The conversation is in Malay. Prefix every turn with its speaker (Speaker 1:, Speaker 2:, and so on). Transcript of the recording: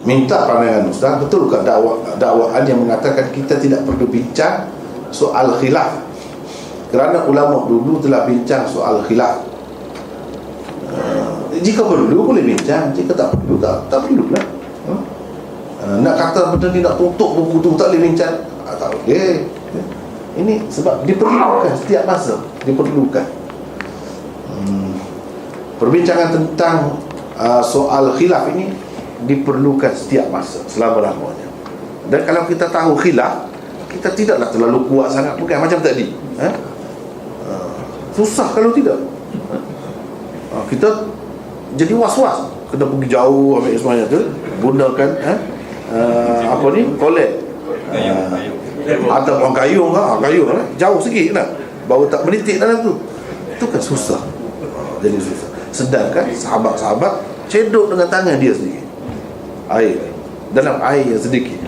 Speaker 1: minta pandangan ustaz, betul ke dakwaan yang mengatakan kita tidak perlu bincang soal khilaf, kerana ulama dulu telah bincang soal khilaf. Jika perlu boleh bincang, jika tak perlu tak perlulah. Nak kata benda ni nak tutup buku tu tak boleh bincang, tak boleh. Ini sebab diperlukan setiap masa, diperlukan. Perbincangan tentang soal khilaf ini diperlukan setiap masa, selama-lamanya. Dan kalau kita tahu khilaf, kita tidaklah terlalu kuat sangat, bukan macam tadi. Susah kalau tidak. Kita jadi was-was, kena pergi jauh ambil semuanya tu, gunakan apa ni, kolek ataupun kayung jauh sikit kan, baru tak menitik dalam tu. Itu kan susah. Jadi susah. Sedangkan sahabat-sahabat cedok dengan tangan dia sendiri, air dalam air yang sedikit.